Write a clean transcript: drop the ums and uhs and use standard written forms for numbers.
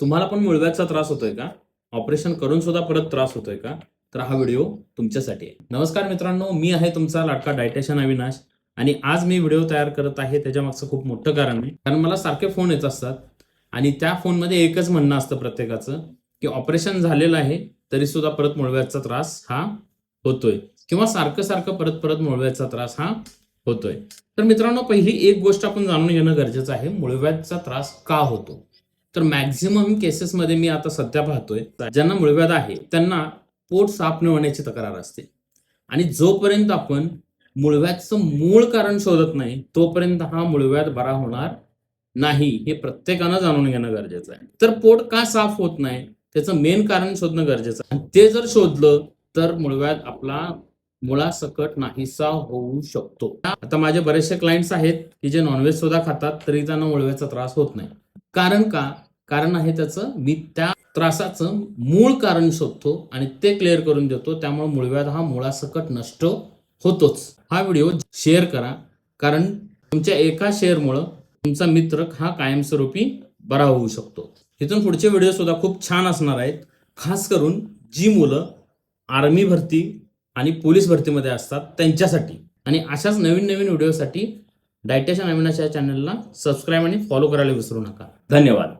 तुम्हाला पण मुळव्याधचा त्रास होतोय का? ऑपरेशन करून सुद्धा परत त्रास होतोय का? तर हा व्हिडिओ तुमच्यासाठी आहे. नमस्कार मित्रांनो, मी आहे तुमचा लाडका डायटिशियन अविनाश आणि आज मी व्हिडिओ तयार करत आहे त्याच्या मागचं खूप मोठं कारण आहे. कारण मला सारखे फोन येत असतात आणि त्या फोनमध्ये एकच म्हणणं असतं प्रत्येकाचं की ऑपरेशन झालेलं आहे तरी सुद्धा परत मुळव्याधचा त्रास हा होतोय किंवा सारखं सारखं परत परत मुळव्याधचा त्रास हा होतोय. तर मित्रांनो, पहिली एक गोष्ट आपण जाणून घेणं गरजेचं आहे, मुळव्याधचा त्रास का होतो. तर मॅक्झिमम केसेसमध्ये मी आता सध्या पाहतोय ज्यांना मुळव्याध आहे त्यांना पोट साफ न होण्याची तक्रार असते आणि जोपर्यंत आपण मुळव्याधचं मूळ कारण शोधत नाही तोपर्यंत हा मुळव्याध बरा होणार नाही, हे प्रत्येकानं जाणून घेणं गरजेचं आहे. तर पोट का साफ होत नाही त्याचं मेन कारण शोधणं गरजेचं आहे. ते जर शोधलं तर मुळव्याध आपला मुळासकट नाहीसा होऊ शकतो. आता माझे बरेचसे क्लायंट्स आहेत की जे नॉनव्हेज सुद्धा खातात तरी त्यांना मुळव्याधचा त्रास होत नाही. कारण का? कारण आहे त्याचं, मी त्या त्रासाचं मूळ कारण शोधतो आणि ते क्लिअर करून देतो. त्यामुळे मुळव्याध हा मुळासकट नष्ट होतोच. हा व्हिडिओ शेअर करा, कारण तुमच्या एका शेअरमुळं तुमचा मित्र हा कायमस्वरूपी बरा होऊ शकतो. इथून पुढचे व्हिडिओ सुद्धा खूप छान असणार आहेत, खास करून जी मुलं आर्मी भरती आणि पोलीस भरतीमध्ये असतात त्यांच्यासाठी. आणि अशाच नवीन नवीन व्हिडिओसाठी डायटिशियन अविनाश या चॅनलला सबस्क्राईब आणि फॉलो करायला विसरू नका. धन्यवाद.